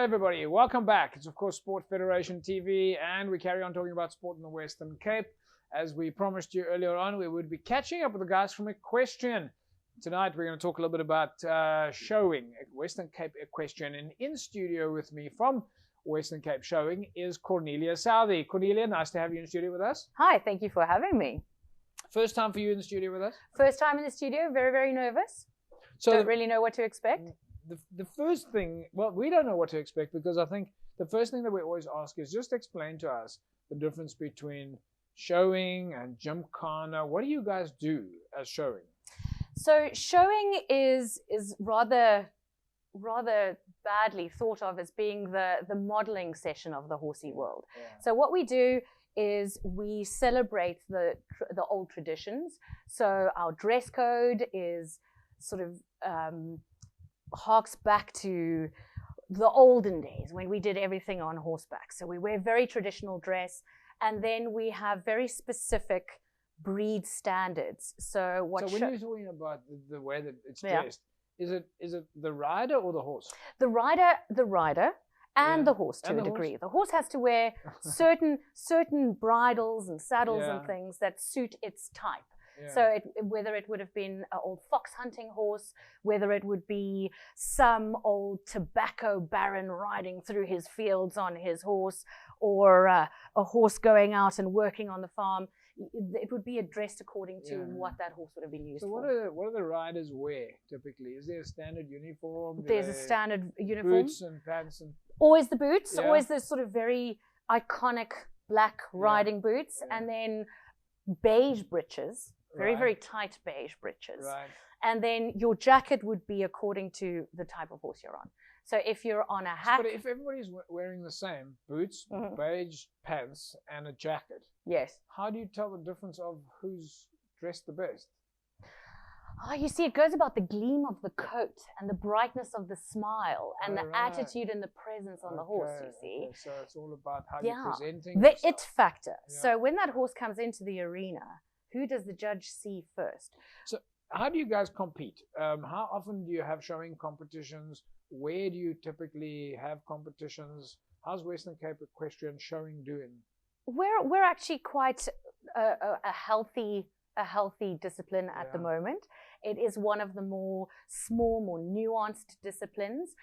everybody, welcome back. It's of course Sport Federation TV, and we carry on talking about sport in the Western Cape. As we promised you earlier on, we would be catching up with the guys from Equestrian. Tonight we're going to talk a little bit about showing, Western Cape Equestrian. And in studio with me from Western Cape Showing is Cornelia Southey. Cornelia, nice to have you in studio with us. Hi, thank you for having me. First time for you in the studio with us? First time in the studio, very, very nervous. So don't really know what to expect. The first thing, well, we don't know what to expect, because I think the first thing that we always ask is just explain to us the difference between showing and gymkhana. What do you guys do as showing? So showing is rather badly thought of as being the modeling session of the horsey world. Yeah. So what we do is we celebrate the old traditions. So our dress code is sort of harks back to the olden days when we did everything on horseback. So we wear very traditional dress, and then we have very specific breed standards. So when you're talking about the way that it's dressed, is it the rider or the horse? The rider and the horse to a degree. The horse has to wear certain bridles and saddles and things that suit its type. Yeah. So whether it would have been an old fox hunting horse, whether it would be some old tobacco baron riding through his fields on his horse, or a horse going out and working on the farm, it would be addressed according to what that horse would have been used for. So what do the riders wear typically? Is there a standard uniform? There's a standard uniform. Boots and pants and... Always the boots, always the sort of very iconic black riding boots, and then beige breeches. Very tight beige breeches. Right. And then your jacket would be according to the type of horse you're on. So if you're on a hack... But if everybody's wearing the same, boots, beige pants, and a jacket, yes, how do you tell the difference of who's dressed the best? Oh, you see, it goes about the gleam of the coat and the brightness of the smile and the attitude and the presence on the horse, you see. Okay, so it's all about how you're presenting the yourself. It factor. Yeah. So when that horse comes into the arena, who does the judge see first? So how do you guys compete? How often do you have showing competitions? Where do you typically have competitions? How's Western Cape Equestrian Showing doing? We're actually quite a healthy discipline at the moment. It is one of the more nuanced disciplines.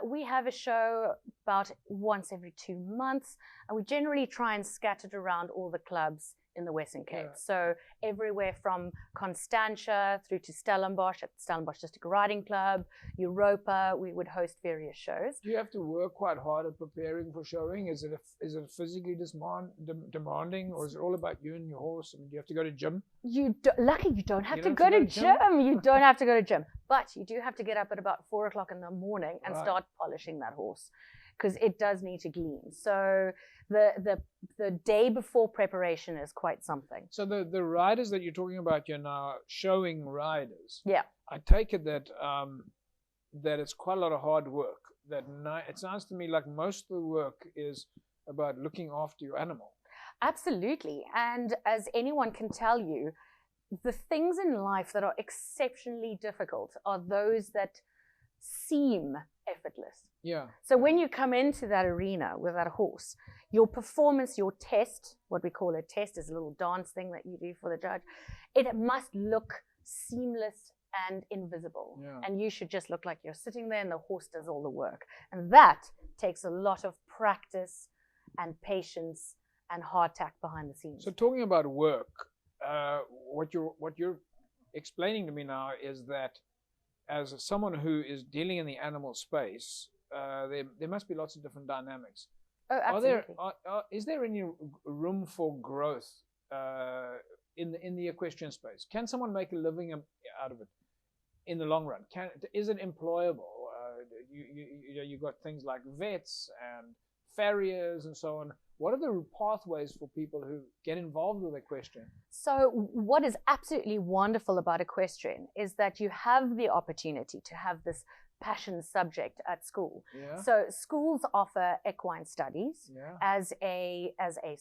We have a show about once every 2 months, and we generally try and scatter it around all the clubs in the Western Cape. So everywhere from Constantia through to Stellenbosch, at Stellenbosch District Riding Club, Europa, we would host various shows. Do you have to work quite hard at preparing for showing? Is it physically demanding, or is it all about you and your horse? I mean, do you have to go to gym? Lucky you don't have to go to gym. You don't have to go to gym, but you do have to get up at about 4 o'clock in the morning and start polishing that horse, because it does need to glean. So the day before preparation is quite something. So the riders that you're talking about, you're now showing riders. Yeah. I take it that that it's quite a lot of hard work. It sounds to me like most of the work is about looking after your animal. Absolutely. And as anyone can tell you, the things in life that are exceptionally difficult are those that seem effortless. Yeah. So when you come into that arena with that horse, your performance, your test, what we call a test, is a little dance thing that you do for the judge. It must look seamless and invisible. Yeah. And you should just look like you're sitting there and the horse does all the work. And that takes a lot of practice and patience and hard tack behind the scenes. So talking about work, what you're explaining to me now is that as someone who is dealing in the animal space, there must be lots of different dynamics. Oh, absolutely. Is there any room for growth in the equestrian space? Can someone make a living out of it in the long run? Is it employable? You got things like vets and farriers and so on. What are the pathways for people who get involved with equestrian? So what is absolutely wonderful about equestrian is that you have the opportunity to have this passion subject at school. Yeah. So schools offer equine studies as a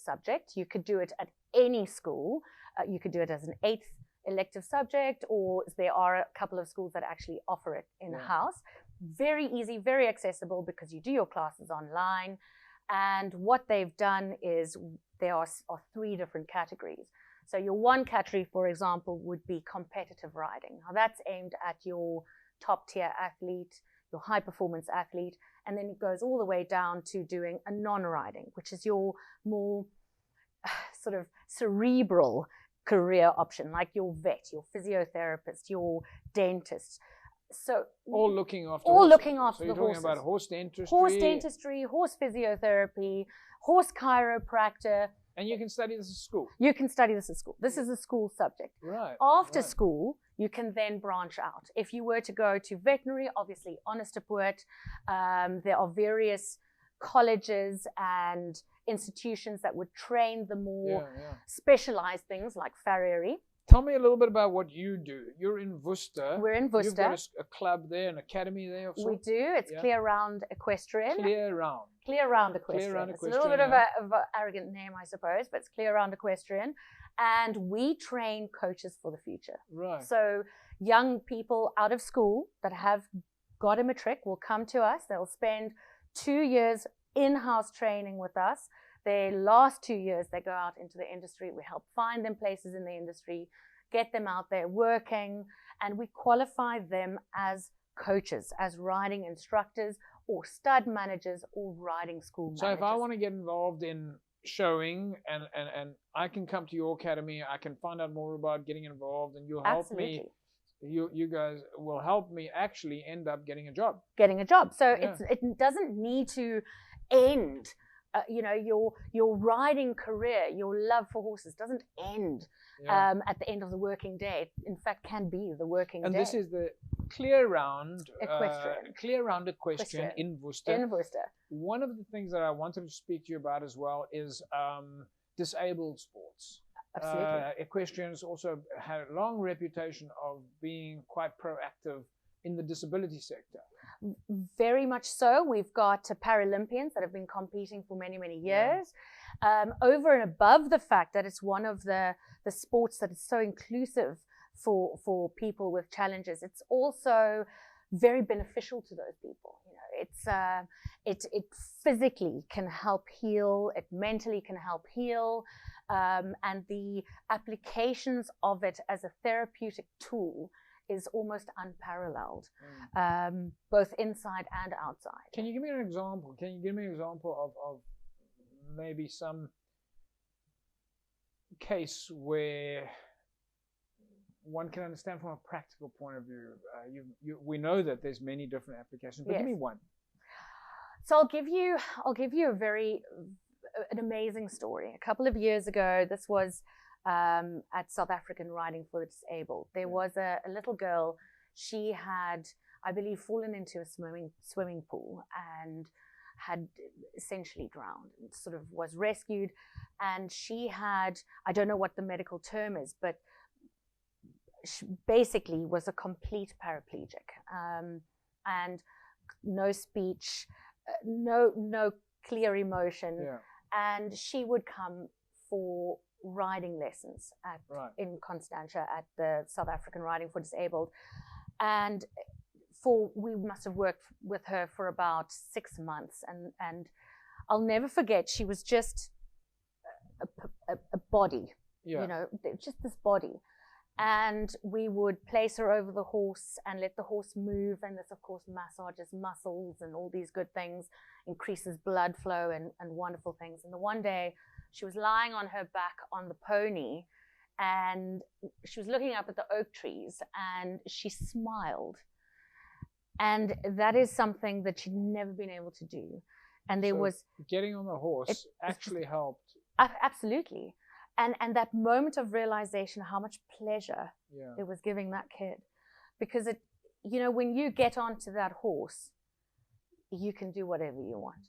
subject. You could do it at any school. You could do it as an 8th elective subject, or there are a couple of schools that actually offer it in-house. Very easy, very accessible, because you do your classes online. And what they've done is there are 3 different categories. So your one category, for example, would be competitive riding. Now that's aimed at your top tier athlete, your high performance athlete, and then it goes all the way down to doing a non-riding, which is your more sort of cerebral career option, like your vet, your physiotherapist, your dentist. So all looking after the horses. So you're talking about horse dentistry, horse physiotherapy, horse chiropractor. And you can study this at school. You can study this at school. This is a school subject. Right. After school, you can then branch out. If you were to go to veterinary, obviously Onderstepoort, there are various colleges and institutions that would train the more specialized things like farriery. Tell me a little bit about what you do. You're in Worcester. We're in Worcester. You've got a club there, an academy there. We do. It's Clear Round Equestrian. Clear Round. Clear Round Equestrian. Clear Round Equestrian. It's a little bit of an arrogant name, I suppose, but it's Clear Round Equestrian. And we train coaches for the future. Right. So young people out of school that have got a matric will come to us. They'll spend 2 years in-house training with us. Their last 2 years, they go out into the industry. We help find them places in the industry, get them out there working, and we qualify them as coaches, as riding instructors or stud managers or riding school managers. So if I want to get involved in showing and I can come to your academy, I can find out more about getting involved, and you'll help me. You guys will help me actually end up getting a job. So it doesn't need to end. Your riding career, your love for horses doesn't end at the end of the working day. It, in fact, can be the working day. And this is the Clear Round Equestrian in Worcester. In Worcester. One of the things that I wanted to speak to you about as well is disabled sports. Absolutely. Equestrians also had a long reputation of being quite proactive in the disability sector. Very much so. We've got Paralympians that have been competing for many, many years. Over and above the fact that it's one of the sports that is so inclusive for people with challenges, it's also very beneficial to those people. It physically can help heal, it mentally can help heal, and the applications of it as a therapeutic tool is almost unparalleled, both inside and outside. Can you give me an example? Can you give me an example of maybe some case where one can understand from a practical point of view? We know that there's many different applications, but give me one. So I'll give you an amazing story. A couple of years ago, this was at South African Riding for the Disabled. There was a little girl. She had, I believe, fallen into a swimming pool and had essentially drowned and sort of was rescued. And she had, I don't know what the medical term is, but she basically was a complete paraplegic, and no speech, no clear emotion. And she would come for riding lessons in Constantia at the South African Riding for Disabled, and we must have worked with her for about 6 months, and I'll never forget, she was just a body, just this body, and we would place her over the horse and let the horse move, and this of course massages muscles and all these good things, increases blood flow and wonderful things. And the one day she was lying on her back on the pony, and she was looking up at the oak trees, and she smiled. And that is something that she'd never been able to do. And there was getting on the horse actually helped. Absolutely. And that moment of realization, how much pleasure it was giving that kid. Because when you get onto that horse, you can do whatever you want.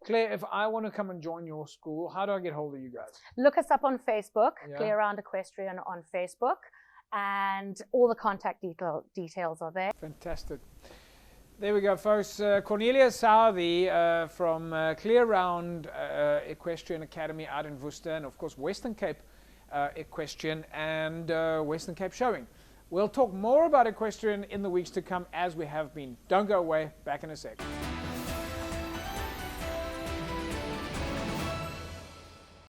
Claire, if I want to come and join your school, how do I get hold of you guys? Look us up on Facebook, Clear Round Equestrian on Facebook, and all the contact details are there. Fantastic. There we go, folks. Cornelia Southey from Clear Round Equestrian Academy out in Worcester, and of course Western Cape Equestrian and Western Cape Showing. We'll talk more about Equestrian in the weeks to come, as we have been. Don't go away. Back in a sec.